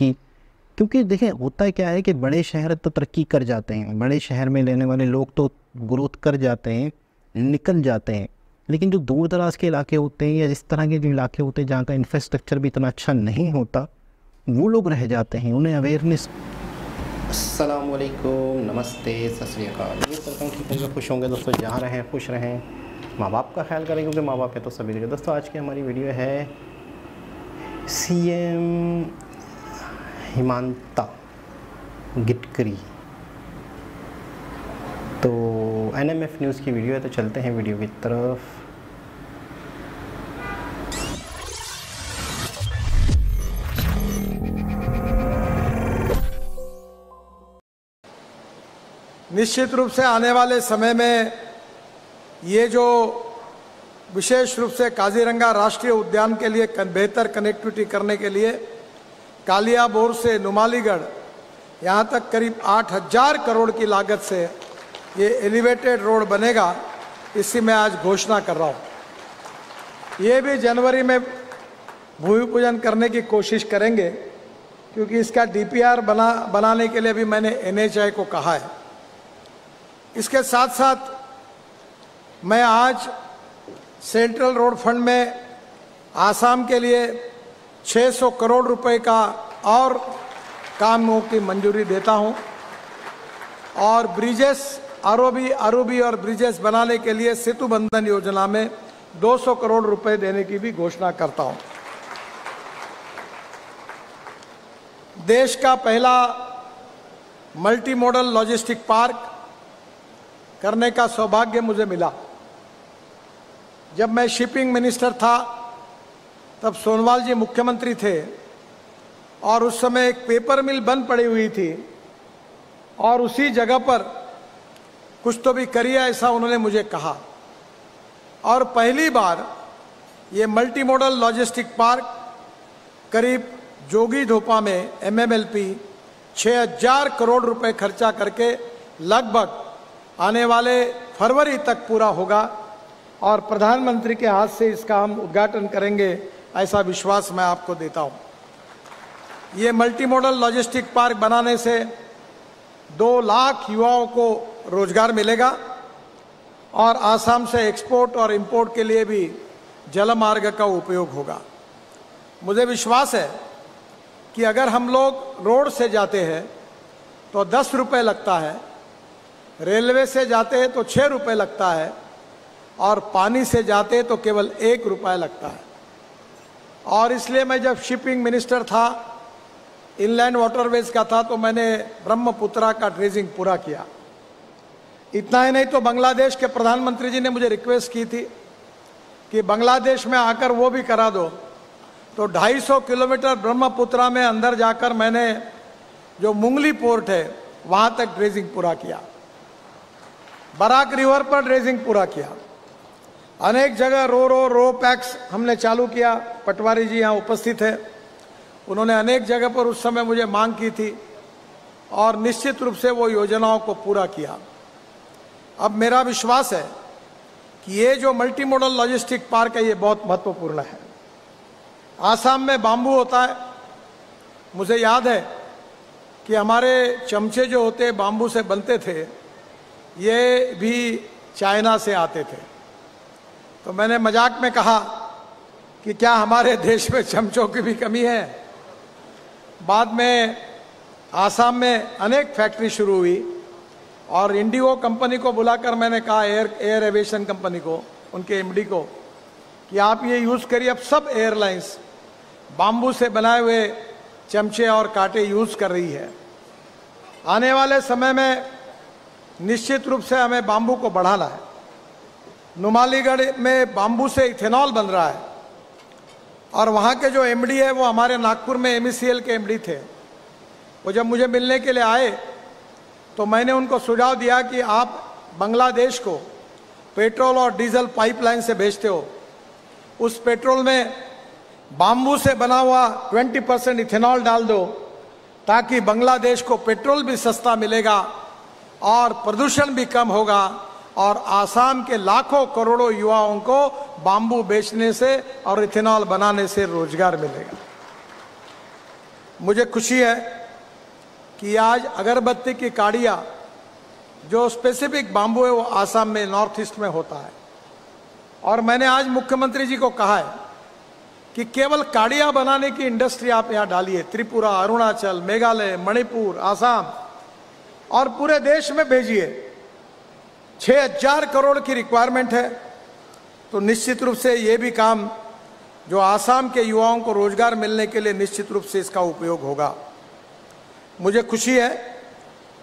तरक्की, क्योंकि देखें होता है क्या है कि बड़े शहर तो तरक्की कर जाते हैं, बड़े शहर में रहने वाले लोग तो ग्रोथ कर जाते हैं, निकल जाते हैं, लेकिन जो दूर दराज के इलाके होते हैं या इस तरह के जो इलाके होते हैं जहाँ का इंफ्रास्ट्रक्चर भी इतना अच्छा नहीं होता, वो लोग रह जाते हैं। उन्हें अवेयरनेस। अस्सलाम वालेकुम, नमस्ते, सत श्री अकाल। उम्मीद करता हूँ कि सब खुश होंगे दोस्तों, जहाँ रहें खुश रहें, माँ बाप का ख्याल करें, क्योंकि माँ बाप है तो सभी जगह। दोस्तों आज की हमारी वीडियो है सीएम हिमांता गिडकरी। तो एनएमएफ न्यूज़ की वीडियो है, तो चलते हैं वीडियो की तरफ। निश्चित रूप से आने वाले समय में ये जो विशेष रूप से काजीरंगा राष्ट्रीय उद्यान के लिए बेहतर कनेक्टिविटी करने के लिए कालियाबोर से नुमालीगढ़ यहाँ तक करीब 8,000 करोड़ की लागत से ये एलिवेटेड रोड बनेगा, इसकी मैं आज घोषणा कर रहा हूँ। ये भी जनवरी में भूमि पूजन करने की कोशिश करेंगे, क्योंकि इसका डीपीआर बनाने के लिए भी मैंने एनएचआई को कहा है। इसके साथ साथ मैं आज सेंट्रल रोड फंड में आसाम के लिए 600 करोड़ रुपए का और कामों की मंजूरी देता हूं, और ब्रिजेस अरूबी और ब्रिजेस बनाने के लिए सेतु बंधन योजना में 200 करोड़ रुपए देने की भी घोषणा करता हूं। देश का पहला मल्टी मॉडल लॉजिस्टिक पार्क करने का सौभाग्य मुझे मिला। जब मैं शिपिंग मिनिस्टर था तब सोनवाल जी मुख्यमंत्री थे, और उस समय एक पेपर मिल बंद पड़ी हुई थी, और उसी जगह पर कुछ तो भी करिए ऐसा उन्होंने मुझे कहा। और पहली बार ये मल्टी मॉडल लॉजिस्टिक पार्क करीब जोगी धोपा में MMLP 6,000 करोड़ रुपए खर्चा करके लगभग आने वाले फरवरी तक पूरा होगा, और प्रधानमंत्री के हाथ से इसका हम उद्घाटन करेंगे, ऐसा विश्वास मैं आपको देता हूं। ये मल्टी मॉडल लॉजिस्टिक पार्क बनाने से 2 लाख युवाओं को रोजगार मिलेगा, और आसाम से एक्सपोर्ट और इंपोर्ट के लिए भी जलमार्ग का उपयोग होगा। मुझे विश्वास है कि अगर हम लोग रोड से जाते हैं तो 10 रुपये लगता है, रेलवे से जाते हैं तो 6 रुपये लगता है, और पानी से जाते हैं तो केवल 1 रुपया लगता है। और इसलिए मैं जब शिपिंग मिनिस्टर था, इनलैंड वाटरवेज का था, तो मैंने ब्रह्मपुत्रा का ड्रेजिंग पूरा किया। इतना ही नहीं तो बांग्लादेश के प्रधानमंत्री जी ने मुझे रिक्वेस्ट की थी कि बांग्लादेश में आकर वो भी करा दो, तो 250 किलोमीटर ब्रह्मपुत्रा में अंदर जाकर मैंने जो मुंगली पोर्ट है वहां तक ड्रेजिंग पूरा किया। बराक रिवर पर ड्रेजिंग पूरा किया। अनेक जगह रो पैक्स हमने चालू किया। पटवारी जी यहाँ उपस्थित है, उन्होंने अनेक जगह पर उस समय मुझे मांग की थी, और निश्चित रूप से वो योजनाओं को पूरा किया। अब मेरा विश्वास है कि ये जो मल्टी मॉडल लॉजिस्टिक पार्क है ये बहुत महत्वपूर्ण है। आसाम में बाम्बू होता है। मुझे याद है कि हमारे चमचे जो होते बाम्बू से बनते थे, ये भी चाइना से आते थे। तो मैंने मजाक में कहा कि क्या हमारे देश में चमचों की भी कमी है। बाद में आसाम में अनेक फैक्ट्री शुरू हुई, और इंडिगो कंपनी को बुलाकर मैंने कहा, एयर एविएशन कंपनी को, उनके एमडी को, कि आप ये यूज़ करिए। अब सब एयरलाइंस बाम्बू से बनाए हुए चमचे और कांटे यूज़ कर रही है। आने वाले समय में निश्चित रूप से हमें बाम्बू को बढ़ाना है। नुमालीगढ़ में बाम्बू से इथेनॉल बन रहा है, और वहाँ के जो एमडी है वो हमारे नागपुर में MECL के एमडी थे। वो जब मुझे मिलने के लिए आए तो मैंने उनको सुझाव दिया कि आप बांग्लादेश को पेट्रोल और डीजल पाइपलाइन से भेजते हो, उस पेट्रोल में बाम्बू से बना हुआ 20% इथेनॉल डाल दो, ताकि बांग्लादेश को पेट्रोल भी सस्ता मिलेगा और प्रदूषण भी कम होगा, और आसाम के लाखों करोड़ों युवाओं को बाम्बू बेचने से और इथेनॉल बनाने से रोजगार मिलेगा। मुझे खुशी है कि आज अगरबत्ती की काड़ियाँ जो स्पेसिफिक बाम्बू है वो आसाम में नॉर्थ ईस्ट में होता है। और मैंने आज मुख्यमंत्री जी को कहा है कि केवल काड़ियाँ बनाने की इंडस्ट्री आप यहाँ डालिए, त्रिपुरा, अरुणाचल, मेघालय, मणिपुर, आसाम और पूरे देश में भेजिए। 6000 करोड़ की रिक्वायरमेंट है, तो निश्चित रूप से ये भी काम जो आसाम के युवाओं को रोजगार मिलने के लिए निश्चित रूप से इसका उपयोग होगा। मुझे खुशी है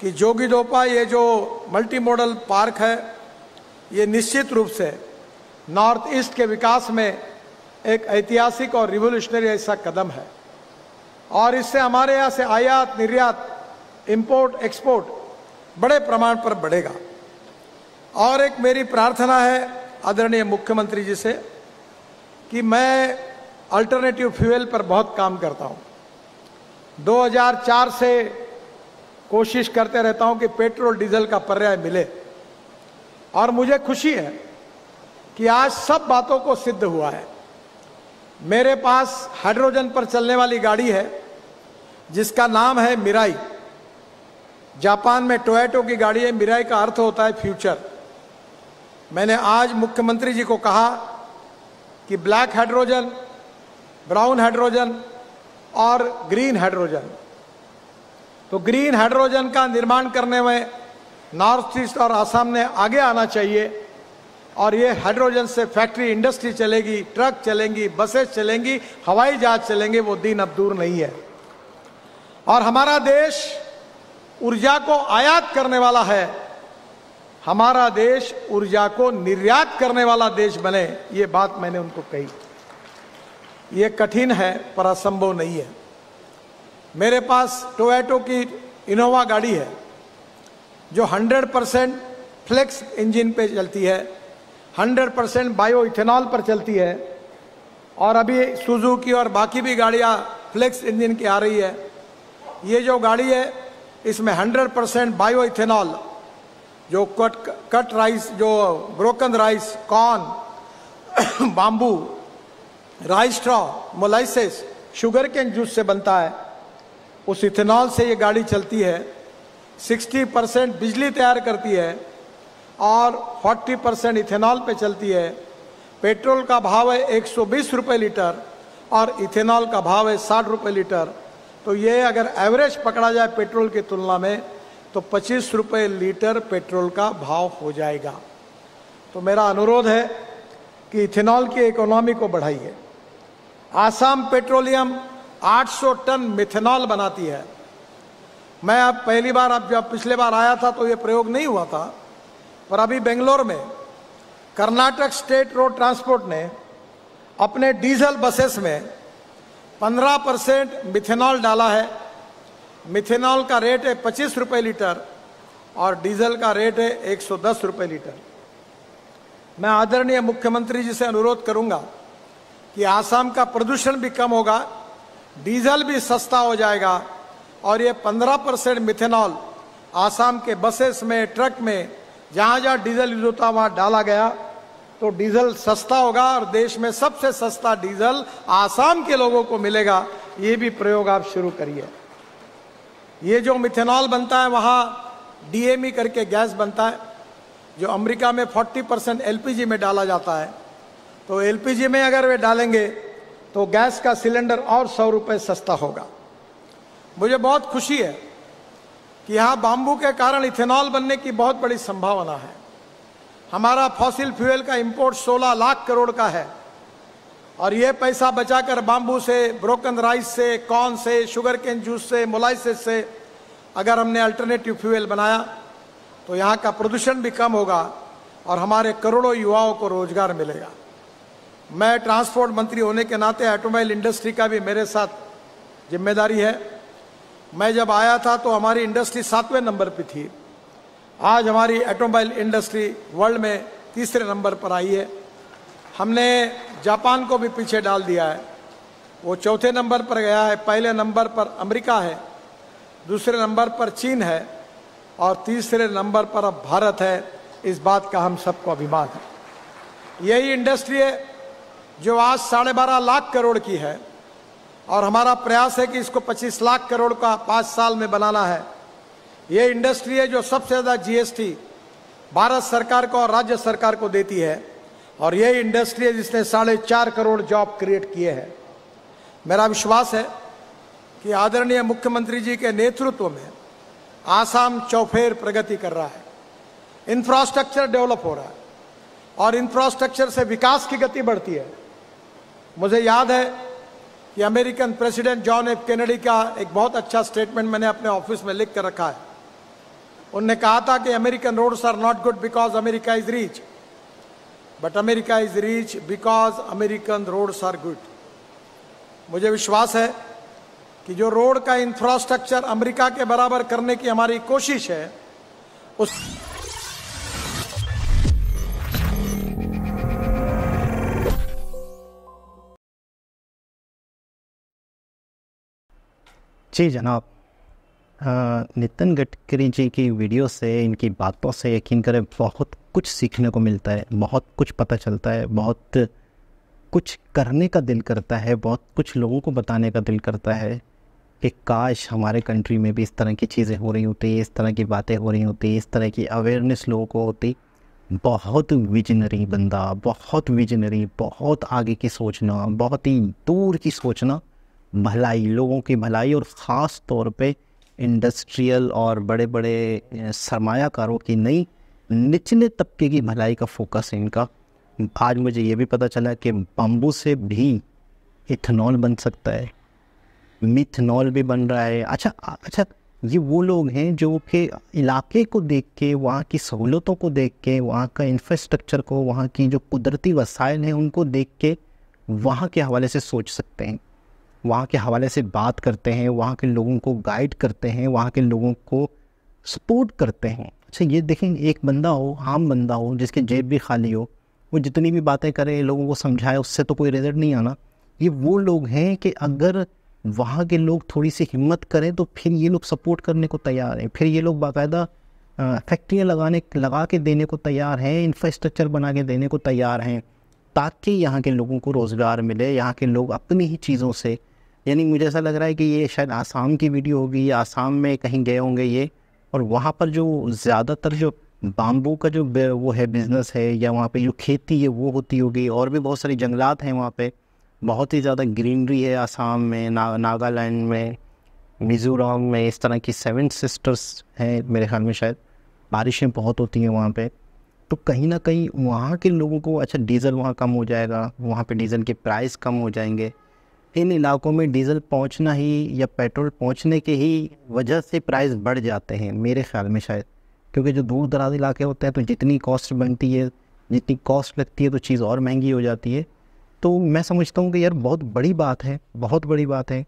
कि जोगीघोपा ये जो मल्टी मॉडल पार्क है ये निश्चित रूप से नॉर्थ ईस्ट के विकास में एक ऐतिहासिक और रिवोल्यूशनरी ऐसा कदम है और इससे हमारे यहाँ से आयात निर्यात, इंपोर्ट एक्सपोर्ट बड़े प्रमाण पर बढ़ेगा। और एक मेरी प्रार्थना है आदरणीय मुख्यमंत्री जी से कि मैं अल्टरनेटिव फ्यूल पर बहुत काम करता हूँ। 2004 से कोशिश करते रहता हूँ कि पेट्रोल डीजल का पर्याय मिले और मुझे खुशी है कि आज सब बातों को सिद्ध हुआ है। मेरे पास हाइड्रोजन पर चलने वाली गाड़ी है जिसका नाम है मिराई। जापान में टोयोटा की गाड़ी है, मिराई का अर्थ होता है फ्यूचर। मैंने आज मुख्यमंत्री जी को कहा कि ब्लैक हाइड्रोजन, ब्राउन हाइड्रोजन और ग्रीन हाइड्रोजन, तो ग्रीन हाइड्रोजन का निर्माण करने में नॉर्थ ईस्ट और आसाम ने आगे आना चाहिए और ये हाइड्रोजन से फैक्ट्री इंडस्ट्री चलेगी, ट्रक चलेंगी, बसेस चलेंगी, हवाई जहाज चलेंगे, वो दिन अब दूर नहीं है। और हमारा देश ऊर्जा को आयात करने वाला है, हमारा देश ऊर्जा को निर्यात करने वाला देश बने, ये बात मैंने उनको कही। ये कठिन है पर असंभव नहीं है। मेरे पास टोयोटा की इनोवा गाड़ी है जो 100% फ्लेक्स इंजन पे चलती है, 100% बायो इथेनॉल पर चलती है और अभी सुजुकी और बाकी भी गाड़ियाँ फ्लेक्स इंजन की आ रही है। ये जो गाड़ी है इसमें 100% बायो इथेनॉल, जो कट राइस, जो broken rice, corn, bamboo, rice straw, molasses, sugarcane juice से बनता है, उस इथेनॉल से ये गाड़ी चलती है। 60% बिजली तैयार करती है और 40% इथेनॉल पे चलती है। पेट्रोल का भाव है 120 रुपये लीटर और इथेनॉल का भाव है 60 रुपये लीटर। तो ये अगर एवरेज पकड़ा जाए पेट्रोल की तुलना में तो 25 रुपये लीटर पेट्रोल का भाव हो जाएगा। तो मेरा अनुरोध है कि इथेनॉल की इकोनॉमी को बढ़ाइए। आसाम पेट्रोलियम 800 टन मिथेनॉल बनाती है। मैं अब पहली बार, अब जब पिछले बार आया था तो ये प्रयोग नहीं हुआ था, पर अभी बेंगलोर में कर्नाटक स्टेट रोड ट्रांसपोर्ट ने अपने डीजल बसेस में 15% मिथेनॉल डाला है। मिथेनॉल का रेट है 25 रुपये लीटर और डीजल का रेट है 110 रुपये लीटर। मैं आदरणीय मुख्यमंत्री जी से अनुरोध करूंगा कि आसाम का प्रदूषण भी कम होगा, डीजल भी सस्ता हो जाएगा और ये 15% मिथेनॉल आसाम के बसेस में, ट्रक में, जहाँ जहाँ डीजल यूज होता वहाँ डाला गया तो डीजल सस्ता होगा और देश में सबसे सस्ता डीजल आसाम के लोगों को मिलेगा। ये भी प्रयोग आप शुरू करिए। ये जो मिथेनॉल बनता है वहाँ DME करके गैस बनता है जो अमेरिका में 40% LPG में डाला जाता है। तो LPG में अगर वे डालेंगे तो गैस का सिलेंडर और 100 रुपये सस्ता होगा। मुझे बहुत खुशी है कि यहाँ बाम्बू के कारण इथेनॉल बनने की बहुत बड़ी संभावना है। हमारा फॉसिल फ्यूल का इंपोर्ट 16 लाख करोड़ का है और ये पैसा बचाकर बाम्बू से, ब्रोकन राइस से, कॉर्न से, शुगर केन जूस से, मोलाइसेस से अगर हमने अल्टरनेटिव फ्यूल बनाया तो यहाँ का प्रदूषण भी कम होगा और हमारे करोड़ों युवाओं को रोजगार मिलेगा। मैं ट्रांसपोर्ट मंत्री होने के नाते ऑटोमोबाइल इंडस्ट्री का भी मेरे साथ जिम्मेदारी है। मैं जब आया था तो हमारी इंडस्ट्री 7वें नंबर पे थी, आज हमारी ऑटोमोबाइल इंडस्ट्री वर्ल्ड में 3रे नंबर पर आई है। हमने जापान को भी पीछे डाल दिया है, वो 4थे नंबर पर गया है। पहले नंबर पर अमेरिका है, 2रे नंबर पर चीन है और 3रे नंबर पर अब भारत है। इस बात का हम सबको अभिमान है। यही इंडस्ट्री है जो आज 12.5 लाख करोड़ की है और हमारा प्रयास है कि इसको 25 लाख करोड़ का 5 साल में बनाना है। ये इंडस्ट्री है जो सबसे ज़्यादा जीएसटी भारत सरकार को और राज्य सरकार को देती है, और ये इंडस्ट्री है जिसने 4.5 करोड़ जॉब क्रिएट किए हैं। मेरा विश्वास है कि आदरणीय मुख्यमंत्री जी के नेतृत्व में आसाम चौफेर प्रगति कर रहा है, इंफ्रास्ट्रक्चर डेवलप हो रहा है और इंफ्रास्ट्रक्चर से विकास की गति बढ़ती है। मुझे याद है कि American president John F Kennedy का एक बहुत अच्छा स्टेटमेंट मैंने अपने ऑफिस में लिख कर रखा है। उन्होंने कहा था कि American roads are not good because America is rich, but America is rich because American roads are good. मुझे विश्वास है कि जो रोड का इंफ्रास्ट्रक्चर अमेरिका के बराबर करने की हमारी कोशिश है उस जी जनाब, नितिन गडकरी जी की वीडियो से, इनकी बातों से यकीन करें बहुत कुछ सीखने को मिलता है, बहुत कुछ पता चलता है, बहुत कुछ करने का दिल करता है, बहुत कुछ लोगों को बताने का दिल करता है कि काश हमारे कंट्री में भी इस तरह की चीज़ें हो रही होती, इस तरह की बातें हो रही होती, इस तरह की अवेयरनेस लोगों को होती। बहुत विजनरी बंदा, बहुत विजनरी, बहुत आगे की सोचना, बहुत ही दूर की सोचना, भलाई, लोगों की भलाई और ख़ास तौर पे इंडस्ट्रियल और बड़े बड़े सरमायाकारों की नहीं, निचले तबके की भलाई का फोकस है इनका। आज मुझे ये भी पता चला कि बम्बू से भी इथेनॉल बन सकता है, मिथेनॉल भी बन रहा है। अच्छा, ये वो लोग हैं जो कि इलाके को देख के, वहाँ की सहूलतों को देख के, वहाँ का इंफ्रास्ट्रक्चर को, वहाँ की जो कुदरती वसाइल हैं उनको देख के वहाँ के हवाले से सोच सकते हैं, वहाँ के हवाले से बात करते हैं, वहाँ के लोगों को गाइड करते हैं, वहाँ के लोगों को सपोर्ट करते हैं। अच्छा, ये देखें, एक बंदा हो, आम बंदा हो, जिसके जेब भी खाली हो, वो जितनी भी बातें करे, लोगों को समझाए, उससे तो कोई रिजल्ट नहीं आना। ये वो लोग हैं कि अगर वहाँ के लोग थोड़ी सी हिम्मत करें तो फिर ये लोग सपोर्ट करने को तैयार हैं, फिर ये लोग बाकायदा फैक्ट्रियाँ लगा के देने को तैयार हैं, इंफ्रास्ट्रक्चर बना के देने को तैयार हैं, ताकि यहाँ के लोगों को रोज़गार मिले, यहाँ के लोग अपनी ही चीज़ों से। यानी मुझे ऐसा लग रहा है कि ये शायद आसाम की वीडियो होगी, आसाम में कहीं गए होंगे ये, और वहाँ पर जो ज़्यादातर जो बाम्बू का जो वो है बिज़नेस है, या वहाँ पे जो खेती है वो होती होगी, और भी बहुत सारी जंगलात हैं वहाँ पे, बहुत ही ज़्यादा ग्रीनरी है आसाम में, नागालैंड में, मिज़ोरम में, इस तरह की 7 सिस्टर्स हैं मेरे ख्याल में, शायद बारिशें बहुत होती हैं वहाँ पे। तो कहीं ना कहीं वहाँ के लोगों को, अच्छा डीज़ल वहाँ कम हो जाएगा, वहाँ पे डीज़ल के प्राइस कम हो जाएंगे। इन इलाकों में डीज़ल पहुँचना ही या पेट्रोल पहुँचने के ही वजह से प्राइस बढ़ जाते हैं मेरे ख्याल में शायद, क्योंकि जो दूर दराज इलाके होते हैं तो जितनी कॉस्ट बनती है, जितनी कॉस्ट लगती है तो चीज़ और महंगी हो जाती है। तो मैं समझता हूँ कि यार बहुत बड़ी बात है, बहुत बड़ी बात है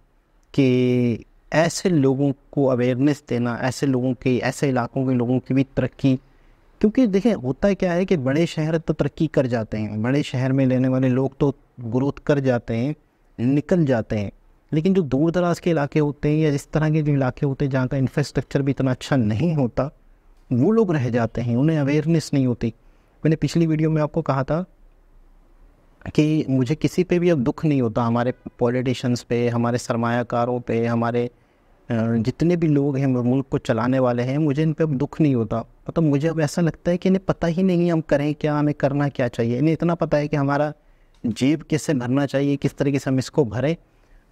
कि ऐसे लोगों को अवेयरनेस देना, ऐसे लोगों के, ऐसे इलाकों के लोगों की भी तरक्की। क्योंकि देखें, होता क्या है कि बड़े शहर तो तरक्की कर जाते हैं, बड़े शहर में रहने वाले लोग तो ग्रोथ कर जाते हैं, निकल जाते हैं, लेकिन जो दूर दराज के इलाके होते हैं या इस तरह के जो इलाके होते हैं जहाँ का इंफ्रास्ट्रक्चर भी इतना अच्छा नहीं होता, वो लोग रह जाते हैं, उन्हें अवेयरनेस नहीं होती। मैंने पिछली वीडियो में आपको कहा था कि मुझे किसी पे भी अब दुख नहीं होता, हमारे पॉलिटिशियंस पे, हमारे सरमायाकारों पे, हमारे जितने भी लोग हैं मुल्क को चलाने वाले हैं, मुझे इन पे अब दुख नहीं होता। मतलब मुझे अब ऐसा लगता है कि इन्हें पता ही नहीं हम करें क्या, हमें करना क्या चाहिए। इन्हें इतना पता है कि हमारा जेब कैसे भरना चाहिए, किस तरीके से हम इसको भरें।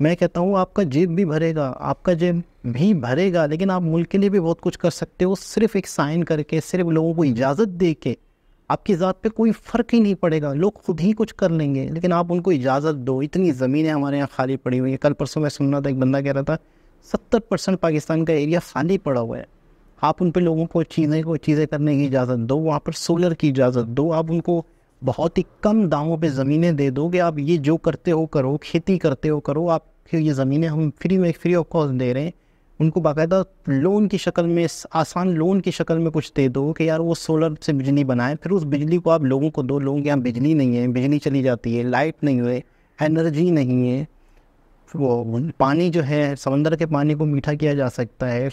मैं कहता हूँ आपका जेब भी भरेगा, आपका जेब भी भरेगा, लेकिन आप मुल्क के लिए भी बहुत कुछ कर सकते हो। सिर्फ एक साइन करके, सिर्फ लोगों को इजाज़त दे के, आपकी ज़ात पे कोई फ़र्क ही नहीं पड़ेगा, लोग खुद ही कुछ कर लेंगे, लेकिन आप उनको इजाज़त दो। इतनी ज़मीनें हमारे यहाँ खाली पड़ी हुई है। कल परसों मैं सुन रहा था, एक बंदा कह रहा था 70% पाकिस्तान का एरिया खाली पड़ा हुआ है। आप उन पे लोगों को चीज़ें करने की इजाज़त दो, वहाँ पर सोलर की इजाज़त दो, आप उनको बहुत ही कम दामों पे ज़मीनें दे दो कि आप ये जो करते हो करो, खेती करते हो करो, आप फिर ये ज़मीनें हम फ्री ऑफ कॉस्ट दे रहे हैं। उनको बाकायदा लोन की शक्ल में, आसान लोन की शक्ल में कुछ दे दो कि यार वो सोलर से बिजली बनाए, फिर उस बिजली को आप लोगों को दो। लोगों के यहाँ बिजली नहीं है, बिजली चली जाती है, लाइट नहीं है, एनर्जी नहीं है, वो पानी जो है, समंदर के पानी को मीठा किया जा सकता है,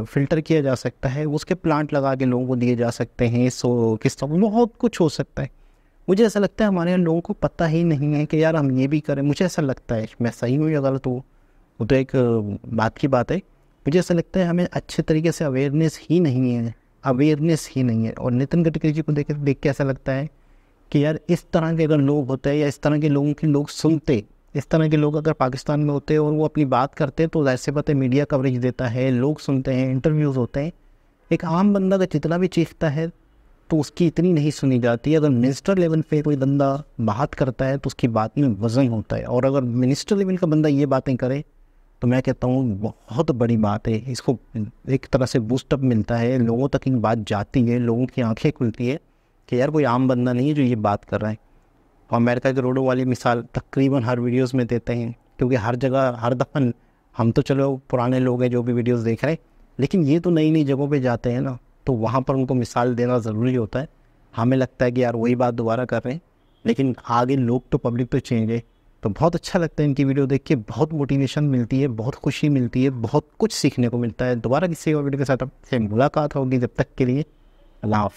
फ़िल्टर किया जा सकता है, उसके प्लांट लगा के लोगों को दिए जा सकते हैं। सो किस तरह बहुत कुछ हो सकता है। मुझे ऐसा लगता है हमारे यहाँ लोगों को पता ही नहीं है कि यार हम ये भी करें। मुझे ऐसा लगता है, मैं सही हूँ या गलत हूँ वो तो एक बात की बात है। मुझे ऐसा लगता है हमें अच्छे तरीके से अवेयरनेस ही नहीं है। और नितिन गडकरी जी को देख के ऐसा लगता है कि यार इस तरह के अगर लोग होते हैं या इस तरह के लोगों के लोग सुनते, इस तरह के लोग अगर पाकिस्तान में होते और वो अपनी बात करते तो ऐसे बातें मीडिया कवरेज देता है, लोग सुनते हैं, इंटरव्यूज़ होते हैं। एक आम बंदा अगर जितना भी चीखता है तो उसकी इतनी नहीं सुनी जाती। अगर मिनिस्टर लेवल पे कोई बंदा बात करता है तो उसकी बात में वज़न होता है, और अगर मिनिस्टर लेवल का बंदा ये बातें करे तो मैं कहता हूँ बहुत बड़ी बात है। इसको एक तरह से बूस्टअप मिलता है, लोगों तक ये बात जाती है, लोगों की आंखें खुलती है कि यार कोई आम बंदा नहीं है जो ये बात कर रहा है। और अमेरिका के रोडों वाली मिसाल तकरीबन हर वीडियोस में देते हैं, क्योंकि हर जगह हर दफ़ा हम तो चलो पुराने लोग हैं जो भी वीडियोस देख रहे हैं, लेकिन ये तो नई नई जगहों पे जाते हैं ना, तो वहाँ पर उनको मिसाल देना ज़रूरी होता है। हमें लगता है कि यार वही बात दोबारा कर रहे हैं, लेकिन आगे लोग तो पब्लिक तो चेंज है। तो बहुत अच्छा लगता है इनकी वीडियो देख के, बहुत मोटिवेशन मिलती है, बहुत खुशी मिलती है, बहुत कुछ सीखने को मिलता है। दोबारा किसी और वीडियो के साथ आपसे मुलाकात होगी, जब तक के लिए अल्लाह हाफ़िज़।